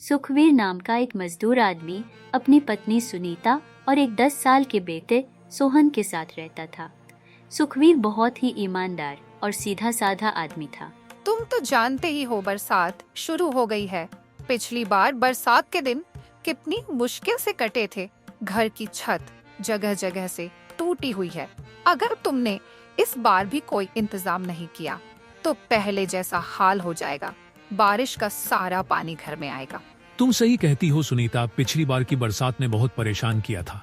सुखवीर नाम का एक मजदूर आदमी अपनी पत्नी सुनीता और एक 10 साल के बेटे सोहन के साथ रहता था। सुखवीर बहुत ही ईमानदार और सीधा साधा आदमी था। तुम तो जानते ही हो, बरसात शुरू हो गई है। पिछली बार बरसात के दिन कितनी मुश्किल से कटे थे। घर की छत जगह जगह से टूटी हुई है। अगर तुमने इस बार भी कोई इंतजाम नहीं किया तो पहले जैसा हाल हो जाएगा। बारिश का सारा पानी घर में आएगा। तुम सही कहती हो सुनीता, पिछली बार की बरसात ने बहुत परेशान किया था।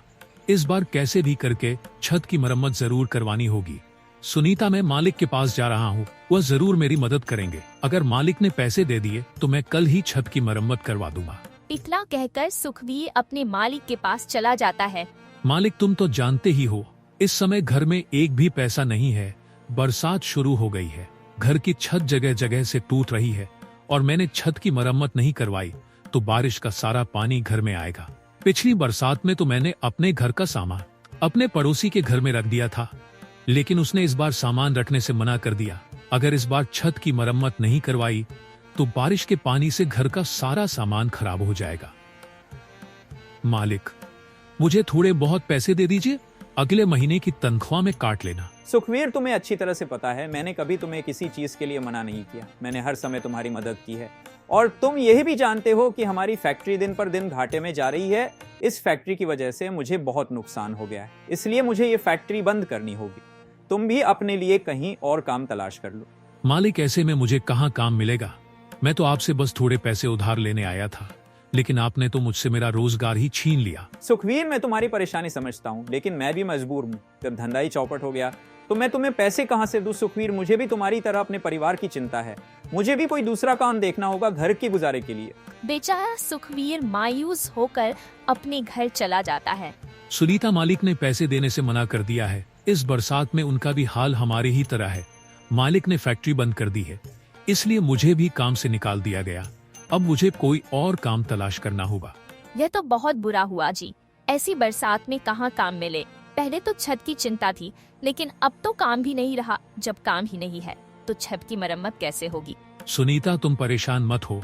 इस बार कैसे भी करके छत की मरम्मत जरूर करवानी होगी। सुनीता, मैं मालिक के पास जा रहा हूँ, वह जरूर मेरी मदद करेंगे। अगर मालिक ने पैसे दे दिए तो मैं कल ही छत की मरम्मत करवा दूंगा। इतना कहकर सुखवीर अपने मालिक के पास चला जाता है। मालिक, तुम तो जानते ही हो, इस समय घर में एक भी पैसा नहीं है। बरसात शुरू हो गई है, घर की छत जगह जगह से टूट रही है और मैंने छत की मरम्मत नहीं करवाई तो बारिश का सारा पानी घर में आएगा। पिछली बरसात में तो मैंने अपने घर का सामान अपने पड़ोसी के घर में रख दिया था, लेकिन उसने इस बार सामान रखने से मना कर दिया। अगर इस बार छत की मरम्मत नहीं करवाई तो बारिश के पानी से घर का सारा सामान खराब हो जाएगा। मालिक, मुझे थोड़े बहुत पैसे दे दीजिए, अगले महीने की तनख्वाह में काट लेना। सुखवीर, तुम्हें अच्छी तरह से पता है मैंने कभी तुम्हें किसी चीज के लिए मना नहीं किया। मैंने हर समय तुम्हारी मदद की है और तुम यही भी जानते हो कि हमारी फैक्ट्री दिन पर दिन घाटे में जा रही है। इस फैक्ट्री की वजह से मुझे बहुत नुकसान हो गया है, इसलिए मुझे ये फैक्ट्री बंद करनी होगी। तुम भी अपने लिए कहीं और काम तलाश कर लो। मालिक, ऐसे में मुझे कहाँ काम मिलेगा? मैं तो आपसे बस थोड़े पैसे उधार लेने आया था, लेकिन आपने तो मुझसे मेरा रोजगार ही छीन लिया। सुखवीर, मैं तुम्हारी परेशानी समझता हूँ, लेकिन मैं भी मजबूर हूँ। जब धंधा ही चौपट हो गया तो मैं तुम्हें पैसे कहाँ से दूं? सुखवीर, मुझे भी तुम्हारी तरह अपने परिवार की चिंता है। मुझे भी कोई दूसरा काम देखना होगा घर के गुजारे के लिए। बेचारा सुखवीर मायूस होकर अपने घर चला जाता है। सुनीता, मालिक ने पैसे देने से मना कर दिया है। इस बरसात में उनका भी हाल हमारे ही तरह है। मालिक ने फैक्ट्री बंद कर दी है, इसलिए मुझे भी काम से निकाल दिया गया। अब मुझे कोई और काम तलाश करना होगा। यह तो बहुत बुरा हुआ जी, ऐसी बरसात में कहाँ काम मिले। पहले तो छत की चिंता थी, लेकिन अब तो काम भी नहीं रहा। जब काम ही नहीं है तो छत की मरम्मत कैसे होगी? सुनीता, तुम परेशान मत हो,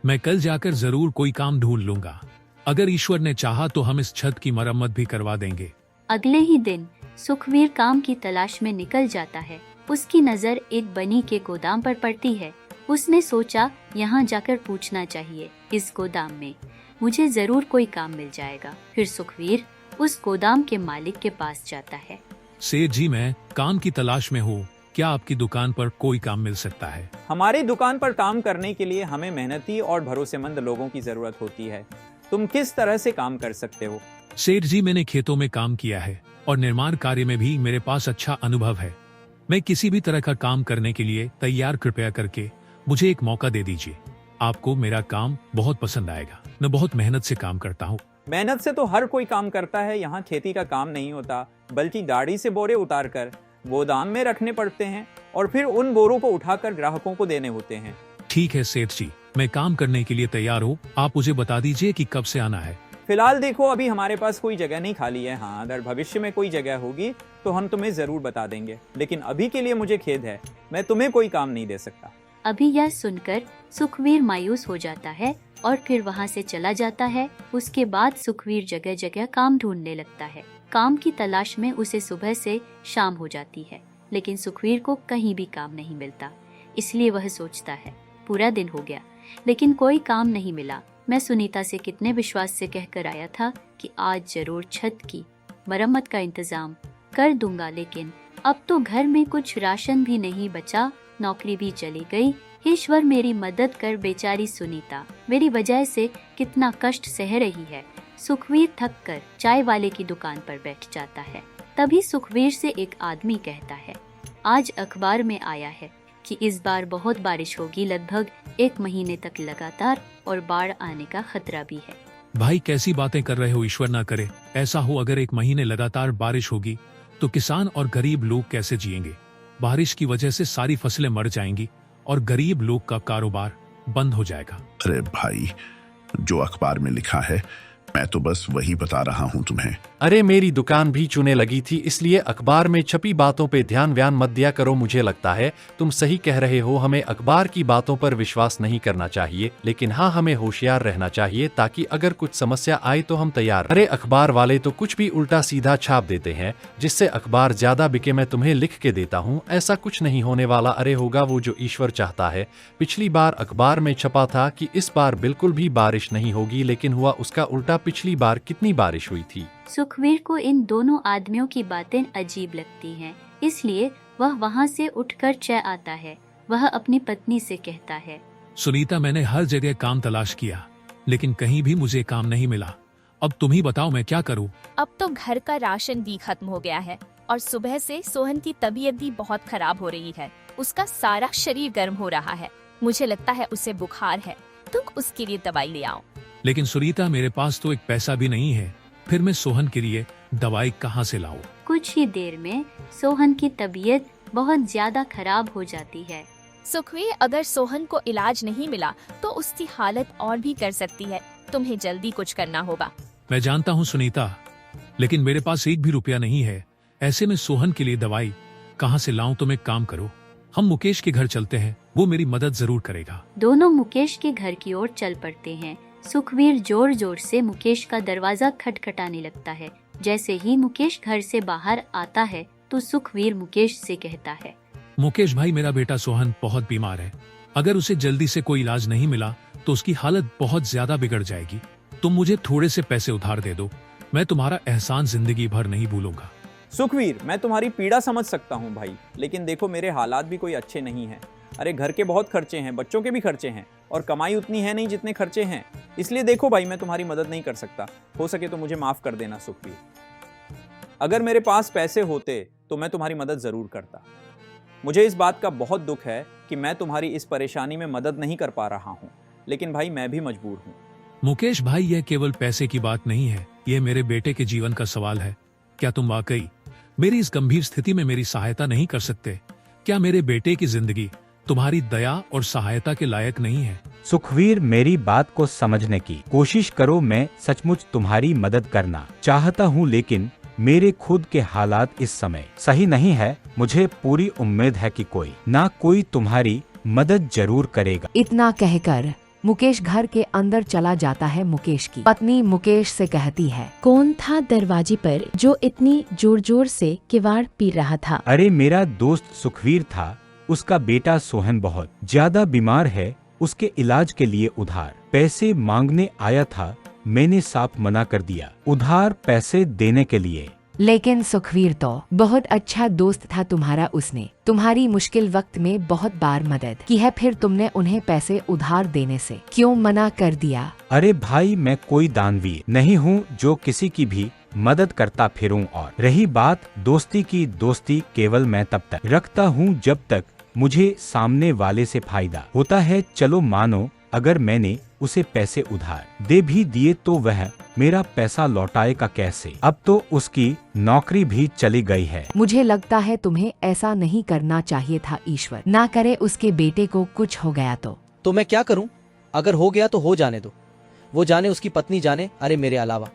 मैं कल जाकर जरूर कोई काम ढूंढ लूंगा। अगर ईश्वर ने चाहा तो हम इस छत की मरम्मत भी करवा देंगे। अगले ही दिन सुखवीर काम की तलाश में निकल जाता है। उसकी नजर एक बनी के गोदाम पर पड़ती है। उसने सोचा, यहाँ जाकर पूछना चाहिए, इस गोदाम में मुझे जरूर कोई काम मिल जाएगा। फिर सुखवीर उस गोदाम के मालिक के पास जाता है। सेठ जी, मैं काम की तलाश में हूँ, क्या आपकी दुकान पर कोई काम मिल सकता है? हमारी दुकान पर काम करने के लिए हमें मेहनती और भरोसेमंद लोगों की जरूरत होती है। तुम किस तरह से काम कर सकते हो? सेठ जी, मैंने खेतों में काम किया है और निर्माण कार्य में भी मेरे पास अच्छा अनुभव है। मैं किसी भी तरह का काम करने के लिए तैयार। कृपया करके मुझे एक मौका दे दीजिए। आपको मेरा काम बहुत पसंद आएगा। मैं बहुत मेहनत से काम करता हूँ। मेहनत से तो हर कोई काम करता है। यहाँ खेती का काम नहीं होता, बल्कि गाड़ी से बोरे उतारकर गोदाम में रखने पड़ते हैं और फिर उन बोरों को उठाकर ग्राहकों को देने होते हैं। ठीक है सेठ जी, मैं काम करने के लिए तैयार हूँ। आप मुझे बता दीजिए कि कब से आना है। फिलहाल देखो, अभी हमारे पास कोई जगह नहीं खाली है। हाँ, अगर भविष्य में कोई जगह होगी तो हम तुम्हें जरूर बता देंगे, लेकिन अभी के लिए मुझे खेद है, मैं तुम्हें कोई काम नहीं दे सकता। अभी यह सुनकर सुखवीर मायूस हो जाता है और फिर वहाँ से चला जाता है। उसके बाद सुखवीर जगह जगह काम ढूंढने लगता है। काम की तलाश में उसे सुबह से शाम हो जाती है, लेकिन सुखवीर को कहीं भी काम नहीं मिलता। इसलिए वह सोचता है, पूरा दिन हो गया लेकिन कोई काम नहीं मिला। मैं सुनीता से कितने विश्वास से कहकर आया था कि आज जरूर छत की मरम्मत का इंतजाम कर दूंगा, लेकिन अब तो घर में कुछ राशन भी नहीं बचा, नौकरी भी चली गई। ईश्वर मेरी मदद कर, बेचारी सुनीता मेरी वजह से कितना कष्ट सह रही है। सुखवीर थक कर चाय वाले की दुकान पर बैठ जाता है। तभी सुखवीर से एक आदमी कहता है, आज अखबार में आया है कि इस बार बहुत बारिश होगी, लगभग 1 महीने तक लगातार, और बाढ़ आने का खतरा भी है। भाई, कैसी बातें कर रहे हो? ईश्वर ना करे ऐसा हो। अगर 1 महीने लगातार बारिश होगी तो किसान और गरीब लोग कैसे जिएंगे? बारिश की वजह से सारी फसलें मर जाएंगी और गरीब लोग का कारोबार बंद हो जाएगा। अरे भाई, जो अखबार में लिखा है मैं तो बस वही बता रहा हूँ तुम्हें। अरे मेरी दुकान भी चुने लगी थी, इसलिए अखबार में छपी बातों पे ध्यान मत दिया करो। मुझे लगता है तुम सही कह रहे हो, हमें अखबार की बातों पर विश्वास नहीं करना चाहिए, लेकिन हाँ हमें होशियार रहना चाहिए ताकि अगर कुछ समस्या आए तो हम तैयार। अरे अखबार वाले तो कुछ भी उल्टा सीधा छाप देते हैं जिससे अखबार ज्यादा बिके। मैं तुम्हें लिख के देता हूँ, ऐसा कुछ नहीं होने वाला। अरे होगा वो जो ईश्वर चाहता है। पिछली बार अखबार में छपा था कि इस बार बिल्कुल भी बारिश नहीं होगी, लेकिन हुआ उसका उल्टा। पिछली बार कितनी बारिश हुई थी। सुखवीर को इन दोनों आदमियों की बातें अजीब लगती हैं, इसलिए वह वहाँ से उठकर चल आता है। वह अपनी पत्नी से कहता है, सुनीता, मैंने हर जगह काम तलाश किया, लेकिन कहीं भी मुझे काम नहीं मिला। अब तुम ही बताओ मैं क्या करूं? अब तो घर का राशन भी खत्म हो गया है और सुबह से सोहन की तबीयत भी बहुत खराब हो रही है। उसका सारा शरीर गर्म हो रहा है। मुझे लगता है उसे बुखार है। तुम उसके लिए दवाई ले आओ। लेकिन सुनीता, मेरे पास तो एक पैसा भी नहीं है, फिर मैं सोहन के लिए दवाई कहाँ से लाऊं? कुछ ही देर में सोहन की तबीयत बहुत ज्यादा खराब हो जाती है। सुखवीर, अगर सोहन को इलाज नहीं मिला तो उसकी हालत और भी कर सकती है। तुम्हें जल्दी कुछ करना होगा। मैं जानता हूँ सुनीता, लेकिन मेरे पास एक भी रुपया नहीं है। ऐसे में सोहन के लिए दवाई कहाँ से लाऊं? तुम एक काम करो, हम मुकेश के घर चलते हैं, वो मेरी मदद जरूर करेगा। दोनों मुकेश के घर की ओर चल पड़ते हैं। सुखवीर जोर जोर से मुकेश का दरवाजा खटखटाने लगता है। जैसे ही मुकेश घर से बाहर आता है तो सुखवीर मुकेश से कहता है, मुकेश भाई, मेरा बेटा सोहन बहुत बीमार है। अगर उसे जल्दी से कोई इलाज नहीं मिला तो उसकी हालत बहुत ज्यादा बिगड़ जाएगी। तुम मुझे थोड़े से पैसे उधार दे दो, मैं तुम्हारा एहसान जिंदगी भर नहीं भूलूंगा। सुखवीर, मैं तुम्हारी पीड़ा समझ सकता हूँ भाई, लेकिन देखो मेरे हालात भी कोई अच्छे नहीं हैं। अरे घर के बहुत खर्चे हैं, बच्चों के भी खर्चे हैं, और कमाई उतनी है नहीं जितने खर्चे हैं। इसलिए देखो भाई, मैं तुम्हारी मदद नहीं कर सकता। हो सके तो मुझे माफ कर देना सुखवीर। अगर मेरे पास पैसे होते तो मैं तुम्हारी मदद जरूर करता। मुझे इस बात का बहुत दुख है कि मैं तुम्हारी इस परेशानी में मदद नहीं कर पा रहा हूँ, लेकिन भाई मैं भी मजबूर हूँ। मुकेश भाई, यह केवल पैसे की बात नहीं है, यह मेरे बेटे के जीवन का सवाल है। क्या तुम वाकई मेरी इस गंभीर स्थिति में मेरी सहायता नहीं कर सकते? क्या मेरे बेटे की जिंदगी तुम्हारी दया और सहायता के लायक नहीं है? सुखवीर, मेरी बात को समझने की कोशिश करो। मैं सचमुच तुम्हारी मदद करना चाहता हूँ, लेकिन मेरे खुद के हालात इस समय सही नहीं है। मुझे पूरी उम्मीद है कि कोई ना कोई तुम्हारी मदद जरूर करेगा। इतना कहकर मुकेश घर के अंदर चला जाता है। मुकेश की पत्नी मुकेश से कहती है, कौन था दरवाजे पर जो इतनी जोर जोर से किवाड़ पीट रहा था? अरे मेरा दोस्त सुखवीर था। उसका बेटा सोहन बहुत ज्यादा बीमार है। उसके इलाज के लिए उधार पैसे मांगने आया था। मैंने साफ मना कर दिया उधार पैसे देने के लिए। लेकिन सुखवीर तो बहुत अच्छा दोस्त था तुम्हारा। उसने तुम्हारी मुश्किल वक्त में बहुत बार मदद की है, फिर तुमने उन्हें पैसे उधार देने से क्यों मना कर दिया? अरे भाई, मैं कोई दानवीर नहीं हूँ जो किसी की भी मदद करता फिरूं। और रही बात दोस्ती की, दोस्ती केवल मैं तब तक रखता हूँ जब तक मुझे सामने वाले से फायदा होता है। चलो मानो अगर मैंने उसे पैसे उधार दे भी दिए तो वह मेरा पैसा लौटाएगा कैसे? अब तो उसकी नौकरी भी चली गई है। मुझे लगता है तुम्हें ऐसा नहीं करना चाहिए था। ईश्वर ना करे उसके बेटे को कुछ हो गया तो मैं क्या करूं? अगर हो गया तो हो जाने दो। वो जाने, उसकी पत्नी जाने। अरे मेरे अलावा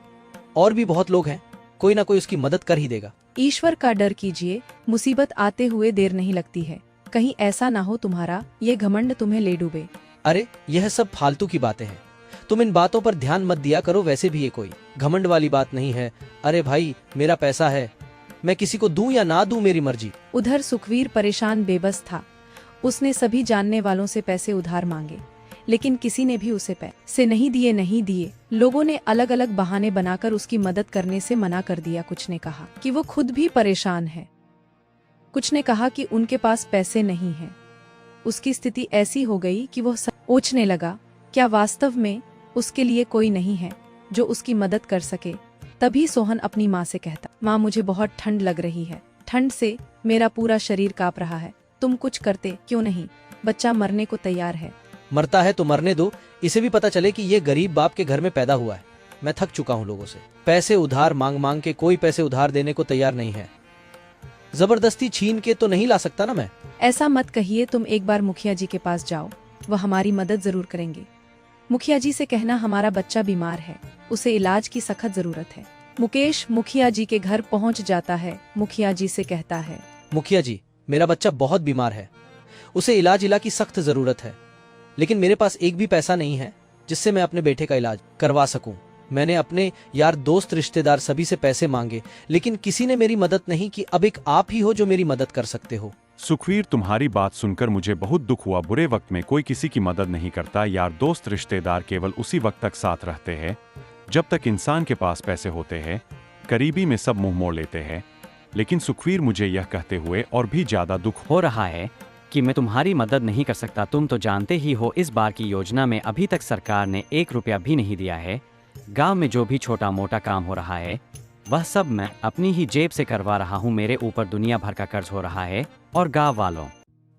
और भी बहुत लोग हैं, कोई ना कोई उसकी मदद कर ही देगा। ईश्वर का डर कीजिए, मुसीबत आते हुए देर नहीं लगती है। कहीं ऐसा ना हो तुम्हारा ये घमंड तुम्हें ले डूबे। अरे यह सब फालतू की बातें हैं, तुम इन बातों पर ध्यान मत दिया करो। वैसे भी ये कोई घमंड वाली बात नहीं है। अरे भाई, मेरा पैसा है, मैं किसी को दूं या ना दूं मेरी मर्जी। उधर सुखवीर परेशान बेबस था। उसने सभी जानने वालों से पैसे उधार मांगे, लेकिन किसी ने भी उसे पैसे नहीं दिए। लोगों ने अलग अलग बहाने बनाकर उसकी मदद करने से मना कर दिया। कुछ ने कहा कि वो खुद भी परेशान है, कुछ ने कहा कि उनके पास पैसे नहीं हैं। उसकी स्थिति ऐसी हो गई कि वो सोचने लगा, क्या वास्तव में उसके लिए कोई नहीं है जो उसकी मदद कर सके? तभी सोहन अपनी माँ से कहता, माँ मुझे बहुत ठंड लग रही है, ठंड से मेरा पूरा शरीर कांप रहा है, तुम कुछ करते क्यों नहीं? बच्चा मरने को तैयार है। मरता है तो मरने दो, इसे भी पता चले कि ये गरीब बाप के घर में पैदा हुआ है। मैं थक चुका हूँ लोगों से पैसे उधार मांग मांग के। कोई पैसे उधार देने को तैयार नहीं है। जबरदस्ती छीन के तो नहीं ला सकता ना मैं। ऐसा मत कहिए, तुम एक बार मुखिया जी के पास जाओ, वह हमारी मदद जरूर करेंगे। मुखिया जी से कहना हमारा बच्चा बीमार है, उसे इलाज की सख्त जरूरत है। मुकेश मुखिया जी के घर पहुंच जाता है। मुखिया जी से कहता है, मुखिया जी, मेरा बच्चा बहुत बीमार है, उसे इलाज की सख्त जरूरत है, लेकिन मेरे पास एक भी पैसा नहीं है जिससे मैं अपने बेटे का इलाज करवा सकूं। मैंने अपने यार दोस्त रिश्तेदार सभी से पैसे मांगे, लेकिन किसी ने मेरी मदद नहीं की। अब एक आप ही हो जो मेरी मदद कर सकते हो। सुखवीर, तुम्हारी बात सुनकर मुझे बहुत दुख हुआ। बुरे वक्त में कोई किसी की मदद नहीं करता। यार दोस्त रिश्तेदार केवल उसी वक्त तक साथ रहते हैं जब तक इंसान के पास पैसे होते हैं। करीबी में सब मुंह मोड़ लेते हैं। लेकिन सुखवीर, मुझे यह कहते हुए और भी ज्यादा दुख हो रहा है कि मैं तुम्हारी मदद नहीं कर सकता। तुम तो जानते ही हो, इस बार की योजना में अभी तक सरकार ने 1 रुपया भी नहीं दिया है। गांव में जो भी छोटा मोटा काम हो रहा है वह सब मैं अपनी ही जेब से करवा रहा हूँ। मेरे ऊपर दुनिया भर का कर्ज हो रहा है और गांव वालों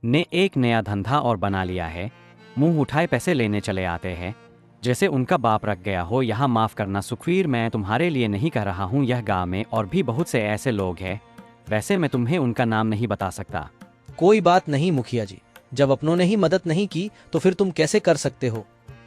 ने एक नया धंधा और बना लिया है। मुंह उठाए पैसे लेने चले आते हैं जैसे उनका बाप रख गया हो। यहाँ माफ करना सुखवीर, मैं तुम्हारे लिए नहीं कह रहा हूँ। यह गांव में और भी बहुत से ऐसे लोग हैं। वैसे मैं तुम्हें उनका नाम नहीं बता सकता। कोई बात नहीं मुखिया जी, जब अपनों ने ही मदद नहीं की तो फिर तुम कैसे कर सकते हो।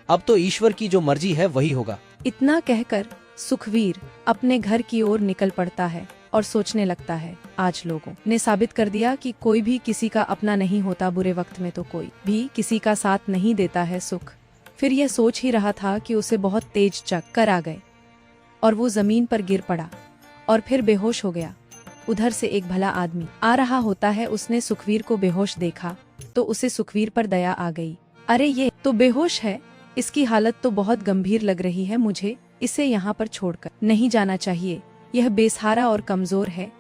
अब तो ईश्वर की जो मर्जी है वही होगा। इतना कहकर सुखवीर अपने घर की ओर निकल पड़ता है और सोचने लगता है, आज लोगों ने साबित कर दिया कि कोई भी किसी का अपना नहीं होता। बुरे वक्त में तो कोई भी किसी का साथ नहीं देता है सुख। फिर यह सोच ही रहा था कि उसे बहुत तेज चक्कर आ गए और वो जमीन पर गिर पड़ा और फिर बेहोश हो गया। उधर से एक भला आदमी आ रहा होता है। उसने सुखवीर को बेहोश देखा तो उसे सुखवीर पर दया आ गई। अरे ये तो बेहोश है, इसकी हालत तो बहुत गंभीर लग रही है, मुझे इसे यहाँ पर छोड़कर नहीं जाना चाहिए। यह बेसहारा और कमजोर है।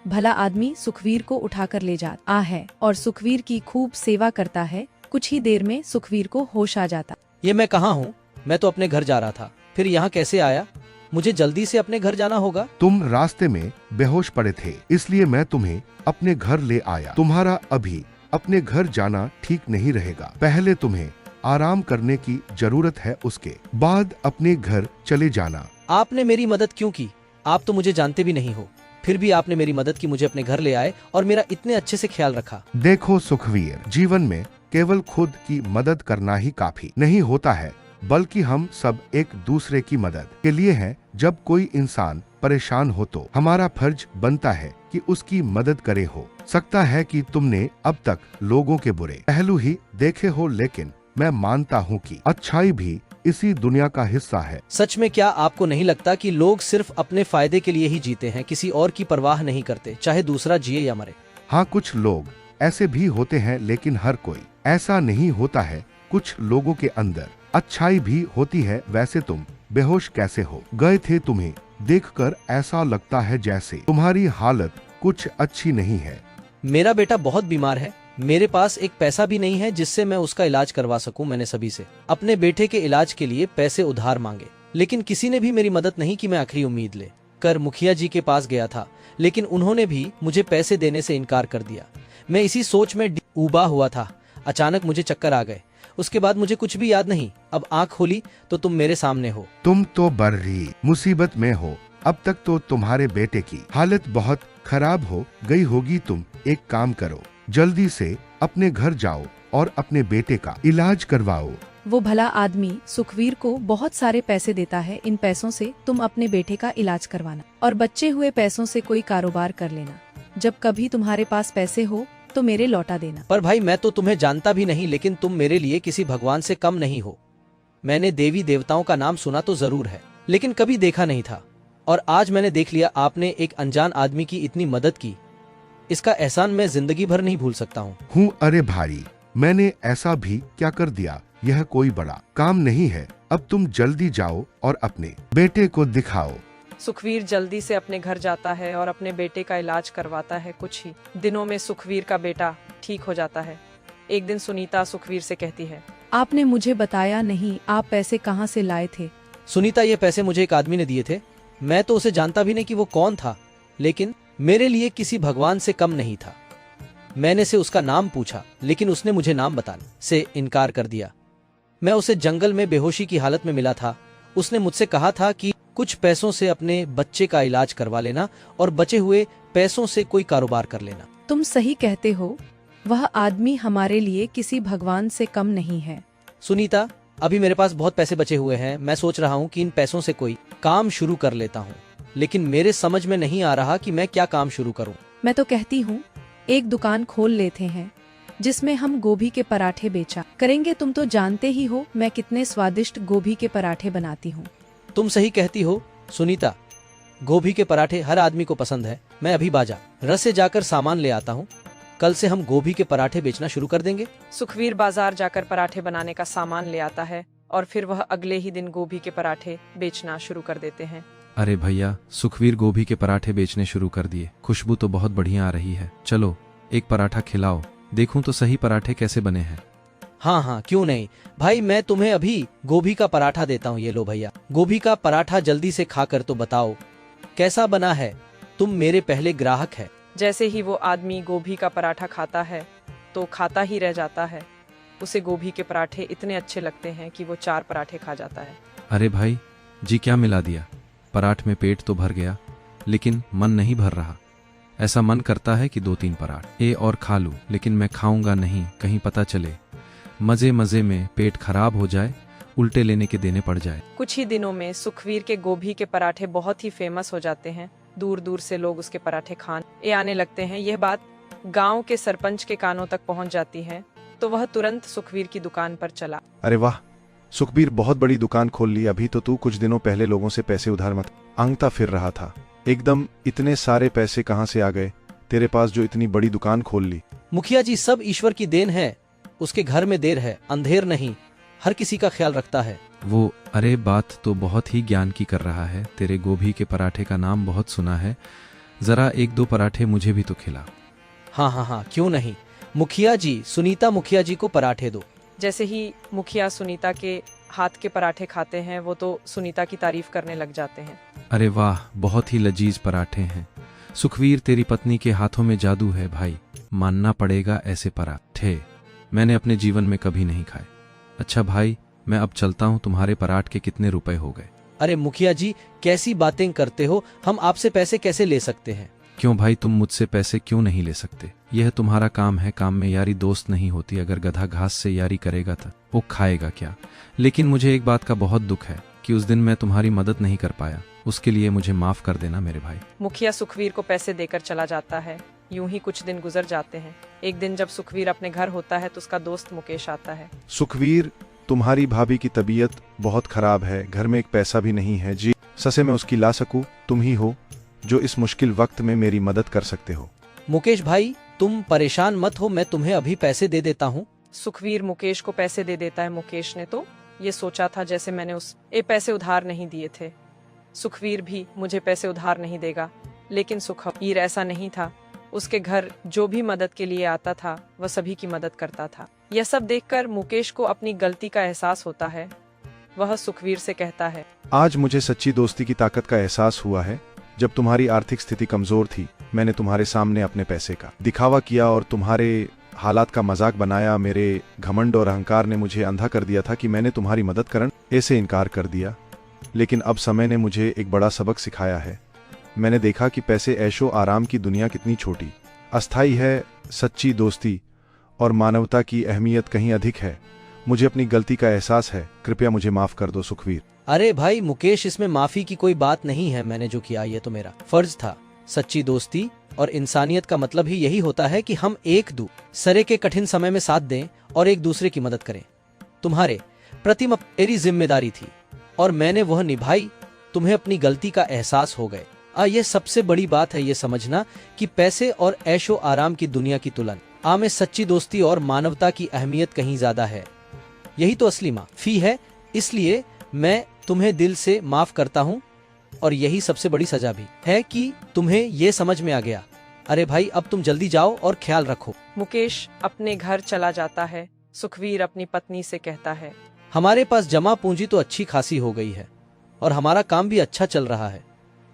भला आदमी सुखवीर को उठाकर ले जाता है और सुखवीर की खूब सेवा करता है। कुछ ही देर में सुखवीर को होश आ जाता। ये मैं कहाँ हूँ? मैं तो अपने घर जा रहा था, फिर यहाँ कैसे आया? मुझे जल्दी से अपने घर जाना होगा। तुम रास्ते में बेहोश पड़े थे, इसलिए मैं तुम्हें अपने घर ले आया। तुम्हारा अभी अपने घर जाना ठीक नहीं रहेगा। पहले तुम्हें आराम करने की जरूरत है, उसके बाद अपने घर चले जाना। आपने मेरी मदद क्यों की? आप तो मुझे जानते भी नहीं हो, फिर भी आपने मेरी मदद की, मुझे अपने घर ले आए और मेरा इतने अच्छे से ख्याल रखा। देखो सुखवीर, जीवन में केवल खुद की मदद करना ही काफी नहीं होता है, बल्कि हम सब एक दूसरे की मदद के लिए हैं। जब कोई इंसान परेशान हो तो हमारा फर्ज बनता है कि उसकी मदद करे। हो सकता है कि तुमने अब तक लोगों के बुरे पहलू ही देखे हो, लेकिन मैं मानता हूँ कि अच्छाई भी इसी दुनिया का हिस्सा है। सच में क्या आपको नहीं लगता कि लोग सिर्फ अपने फायदे के लिए ही जीते हैं, किसी और की परवाह नहीं करते, चाहे दूसरा जिए या मरे? हाँ, कुछ लोग ऐसे भी होते हैं, लेकिन हर कोई ऐसा नहीं होता है। कुछ लोगों के अंदर अच्छाई भी होती है। वैसे तुम बेहोश कैसे हो गए थे? तुम्हें देखकर ऐसा लगता है जैसे तुम्हारी हालत कुछ अच्छी नहीं है। मेरा बेटा बहुत बीमार है, मेरे पास एक पैसा भी नहीं है जिससे मैं उसका इलाज करवा सकूं। मैंने सभी से अपने बेटे के इलाज के लिए पैसे उधार मांगे, लेकिन किसी ने भी मेरी मदद नहीं की। मैं आखिरी उम्मीद ले कर मुखिया जी के पास गया था, लेकिन उन्होंने भी मुझे पैसे देने से इनकार कर दिया। मैं इसी सोच में उबा हुआ था। अचानक मुझे चक्कर आ गए, उसके बाद मुझे कुछ भी याद नहीं। अब आँख खोली तो तुम मेरे सामने हो। तुम तो बड़ी मुसीबत में हो। अब तक तो तुम्हारे बेटे की हालत बहुत खराब हो गई होगी। तुम एक काम करो, जल्दी से अपने घर जाओ और अपने बेटे का इलाज करवाओ। वो भला आदमी सुखवीर को बहुत सारे पैसे देता है। इन पैसों से तुम अपने बेटे का इलाज करवाना और बचे हुए पैसों से कोई कारोबार कर लेना। जब कभी तुम्हारे पास पैसे हो तो मेरे लौटा देना। पर भाई, मैं तो तुम्हें जानता भी नहीं, लेकिन तुम मेरे लिए किसी भगवान से कम नहीं हो। मैंने देवी देवताओं का नाम सुना तो जरूर है, लेकिन कभी देखा नहीं था, और आज मैंने देख लिया। आपने एक अनजान आदमी की इतनी मदद की, इसका एहसान मैं जिंदगी भर नहीं भूल सकता हूँ। अरे भाई, मैंने ऐसा भी क्या कर दिया? यह कोई बड़ा काम नहीं है। अब तुम जल्दी जाओ और अपने बेटे को दिखाओ। सुखवीर जल्दी से अपने घर जाता है और अपने बेटे का इलाज करवाता है। कुछ ही दिनों में सुखवीर का बेटा ठीक हो जाता है। एक दिन सुनीता सुखवीर से कहती है, आपने मुझे बताया नहीं, आप पैसे कहाँ से लाए थे? सुनीता, ये पैसे मुझे एक आदमी ने दिए थे। मैं तो उसे जानता भी नहीं कि वो कौन था, लेकिन मेरे लिए किसी भगवान से कम नहीं था। मैंने से उसका नाम पूछा, लेकिन उसने मुझे नाम बताने से इनकार कर दिया। मैं उसे जंगल में बेहोशी की हालत में मिला था। उसने मुझसे कहा था कि कुछ पैसों से अपने बच्चे का इलाज करवा लेना और बचे हुए पैसों से कोई कारोबार कर लेना। तुम सही कहते हो, वह आदमी हमारे लिए किसी भगवान से कम नहीं है। सुनीता, अभी मेरे पास बहुत पैसे बचे हुए हैं। मैं सोच रहा हूँ कि इन पैसों से कोई काम शुरू कर लेता हूँ, लेकिन मेरे समझ में नहीं आ रहा कि मैं क्या काम शुरू करूँ। मैं तो कहती हूँ एक दुकान खोल लेते हैं जिसमें हम गोभी के पराठे बेचा करेंगे। तुम तो जानते ही हो मैं कितने स्वादिष्ट गोभी के पराठे बनाती हूँ। तुम सही कहती हो सुनीता, गोभी के पराठे हर आदमी को पसंद है। मैं अभी बाजार रस से जाकर सामान ले आता हूँ। कल से हम गोभी के पराठे बेचना शुरू कर देंगे। सुखवीर बाजार जाकर पराठे बनाने का सामान ले आता है और फिर वह अगले ही दिन गोभी के पराठे बेचना शुरू कर देते हैं। अरे भैया, सुखवीर गोभी के पराठे बेचने शुरू कर दिए। खुशबू तो बहुत बढ़िया आ रही है। चलो एक पराठा खिलाओ, देखूं तो सही पराठे कैसे बने हैं। हाँ हाँ, क्यों नहीं भाई, मैं तुम्हें अभी गोभी का पराठा देता हूँ। ये लो भैया, गोभी का पराठा जल्दी से खाकर तो बताओ कैसा बना है। तुम मेरे पहले ग्राहक है। जैसे ही वो आदमी गोभी का पराठा खाता है तो खाता ही रह जाता है। उसे गोभी के पराठे इतने अच्छे लगते हैं कि वो 4 पराठे खा जाता है। अरे भाई जी, क्या मिला दिया? पराठ में पेट तो भर गया, लेकिन मन नहीं भर रहा। ऐसा मन करता है कि 2-3 पराठे और खा लूं, लेकिन मैं खाऊंगा नहीं। कहीं पता चले मजे मजे में पेट खराब हो जाए, उल्टे लेने के देने पड़ जाए। कुछ ही दिनों में सुखवीर के गोभी के पराठे बहुत ही फेमस हो जाते हैं। दूर दूर से लोग उसके पराठे खाने आने लगते हैं। यह बात गांव के सरपंच के कानों तक पहुंच जाती है तो वह तुरंत सुखवीर की दुकान पर चला। अरे वाह सुखबीर, बहुत बड़ी दुकान खोल ली। अभी तो तू कुछ दिनों पहले लोगों से पैसे उधार मांगता फिर रहा था। एकदम इतने सारे पैसे कहाँ से आ गए तेरे पास जो इतनी बड़ी दुकान खोल ली? मुखिया जी, सब ईश्वर की देन है। उसके घर में देर है अंधेर नहीं, हर किसी का ख्याल रखता है वो। अरे बात तो बहुत ही ज्ञान की कर रहा है। तेरे गोभी के पराठे का नाम बहुत सुना है, जरा 1-2 पराठे मुझे भी तो खिला। हाँ हाँ हाँ, क्यों नहीं। मुखिया जी, सुनीता मुखिया जी को पराठे दो। जैसे ही मुखिया सुनीता के हाथ के पराठे खाते हैं वो तो सुनीता की तारीफ करने लग जाते हैं। अरे वाह, बहुत ही लजीज पराठे हैं। सुखवीर, तेरी पत्नी के हाथों में जादू है भाई। मानना पड़ेगा, ऐसे पराठे मैंने अपने जीवन में कभी नहीं खाए। अच्छा भाई, मैं अब चलता हूँ। तुम्हारे पराठ के कितने रुपए हो गए? अरे मुखिया जी, कैसी बातें करते हो? हम आपसे पैसे कैसे ले सकते हैं? क्यों भाई, तुम मुझसे पैसे क्यों नहीं ले सकते? यह तुम्हारा काम है। काम में यारी दोस्त नहीं होती। अगर गधा घास से यारी करेगा तो वो खाएगा क्या? लेकिन मुझे एक बात का बहुत दुख है कि उस दिन मैं तुम्हारी मदद नहीं कर पाया। उसके लिए मुझे माफ कर देना मेरे भाई। मुखिया सुखवीर को पैसे देकर चला जाता है। यूं ही कुछ दिन गुजर जाते हैं। एक दिन जब सुखवीर अपने घर होता है तो उसका दोस्त मुकेश आता है। सुखवीर, तुम्हारी भाभी की तबीयत बहुत खराब है, घर में एक पैसा भी नहीं है जी। ससे मैं उसकी ला सकूं? तुम ही हो जो इस मुश्किल वक्त में मेरी मदद कर सकते हो। मुकेश भाई, तुम परेशान मत हो, मैं तुम्हें अभी पैसे दे देता हूँ। सुखवीर मुकेश को पैसे दे देता है। मुकेश ने तो ये सोचा था जैसे मैंने उसे पैसे उधार नहीं दिए थे, सुखवीर भी मुझे पैसे उधार नहीं देगा। लेकिन सुखवीर ऐसा नहीं था। उसके घर जो भी मदद के लिए आता था वह सभी की मदद करता था। यह सब देखकर मुकेश को अपनी गलती का एहसास होता है। वह सुखवीर से कहता है, आज मुझे सच्ची दोस्ती की ताकत का एहसास हुआ है। जब तुम्हारी आर्थिक स्थिति कमजोर थी, मैंने तुम्हारे सामने अपने पैसे का दिखावा किया और तुम्हारे हालात का मजाक बनाया। मेरे घमंड और अहंकार ने मुझे अंधा कर दिया था कि मैंने तुम्हारी मदद करने से इनकार कर दिया। लेकिन अब समय ने मुझे एक बड़ा सबक सिखाया है। मैंने देखा कि पैसे ऐशो आराम की दुनिया कितनी छोटी अस्थाई है। सच्ची दोस्ती और मानवता की अहमियत कहीं अधिक है। मुझे अपनी गलती का एहसास है, कृपया मुझे माफ कर दो सुखवीर। अरे भाई मुकेश, इसमें माफी की कोई बात नहीं है। मैंने जो किया ये तो मेरा फर्ज था। सच्ची दोस्ती और इंसानियत का मतलब ही यही होता है कि हम एक दूसरे के कठिन समय में साथ दें और एक दूसरे की मदद करें। तुम्हारे प्रति मेरी जिम्मेदारी थी और मैंने वह निभाई। तुम्हें अपनी गलती का एहसास हो गए। ये सबसे बड़ी बात है ये समझना कि पैसे और ऐशो आराम की दुनिया की तुलना में सच्ची दोस्ती और मानवता की अहमियत कहीं ज्यादा है। यही तो असली माफी है। इसलिए मैं तुम्हें दिल से माफ करता हूँ और यही सबसे बड़ी सजा भी है कि तुम्हें ये समझ में आ गया। अरे भाई, अब तुम जल्दी जाओ और ख्याल रखो। मुकेश अपने घर चला जाता है। सुखवीर अपनी पत्नी से कहता है, हमारे पास जमा पूंजी तो अच्छी खासी हो गई है और हमारा काम भी अच्छा चल रहा है।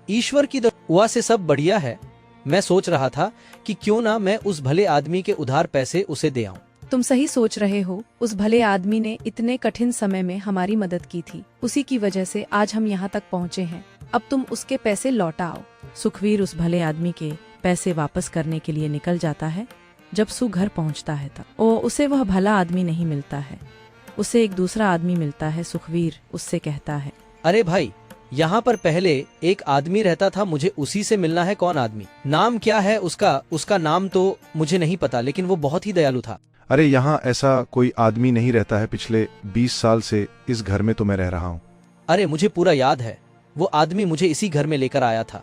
ईश्वर की दुआ से सब बढ़िया है। मैं सोच रहा था कि क्यों ना मैं उस भले आदमी के उधार पैसे उसे दे आऊं। तुम सही सोच रहे हो। उस भले आदमी ने इतने कठिन समय में हमारी मदद की थी। उसी की वजह से आज हम यहाँ तक पहुँचे हैं। अब तुम उसके पैसे लौटाओ। सुखवीर उस भले आदमी के पैसे वापस करने के लिए निकल जाता है। जब सु घर पहुँचता है तब उसे वह भला आदमी नहीं मिलता है। उसे एक दूसरा आदमी मिलता है। सुखवीर उससे कहता है, अरे भाई, यहाँ पर पहले एक आदमी रहता था, मुझे उसी से मिलना है। कौन आदमी? नाम क्या है उसका? उसका नाम तो मुझे नहीं पता, लेकिन वो बहुत ही दयालु था। अरे यहाँ ऐसा कोई आदमी नहीं रहता है। पिछले 20 साल से इस घर में तो मैं रह रहा हूँ। अरे मुझे पूरा याद है, वो आदमी मुझे इसी घर में लेकर आया था।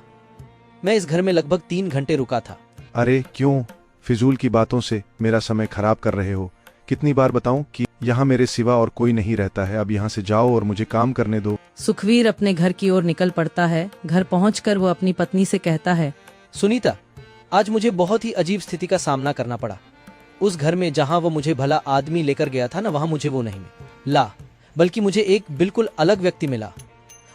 मैं इस घर में लगभग 3 घंटे रुका था। अरे क्यों फिजूल की बातों से मेरा समय खराब कर रहे हो? कितनी बार बताऊं कि यहाँ मेरे सिवा और कोई नहीं रहता है। अब यहाँ से जाओ और मुझे काम करने दो। सुखवीर अपने घर की ओर निकल पड़ता है। घर पहुंचकर वो अपनी पत्नी से कहता है, सुनीता, आज मुझे बहुत ही अजीब स्थिति का सामना करना पड़ा। उस घर में जहाँ वो मुझे भला आदमी लेकर गया था ना, वहाँ मुझे वो नहीं मिला, बल्कि मुझे एक बिल्कुल अलग व्यक्ति मिला।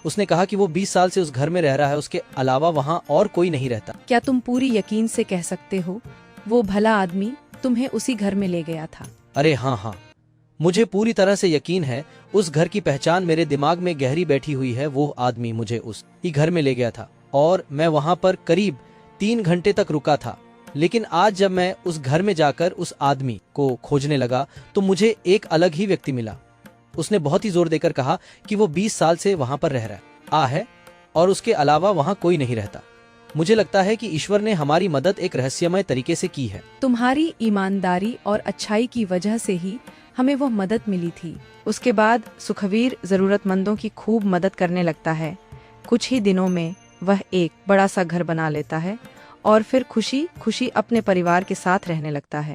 उसने कहा कि वो 20 साल से उस घर में रह रहा है, उसके अलावा वहाँ और कोई नहीं रहता। क्या तुम पूरी यकीन से कह सकते हो वो भला आदमी तुम्हें उसी घर में ले गया था? अरे हाँ, मुझे पूरी तरह से यकीन है। उस घर की पहचान मेरे दिमाग में गहरी बैठी हुई है। वो आदमी मुझे उस ही घर में ले गया था और मैं वहाँ पर करीब 3 घंटे तक रुका था। लेकिन आज जब मैं उस घर में जाकर उस आदमी को खोजने लगा तो मुझे एक अलग ही व्यक्ति मिला। उसने बहुत ही जोर देकर कहा कि वो 20 साल से वहाँ पर रह रहा है और उसके अलावा वहाँ कोई नहीं रहता। मुझे लगता है कि ईश्वर ने हमारी मदद एक रहस्यमय तरीके से की है। तुम्हारी ईमानदारी और अच्छाई की वजह से ही हमें वो मदद मिली थी। उसके बाद सुखवीर जरूरतमंदों की खूब मदद करने लगता है। कुछ ही दिनों में वह एक बड़ा सा घर बना लेता है और फिर खुशी खुशी अपने परिवार के साथ रहने लगता है।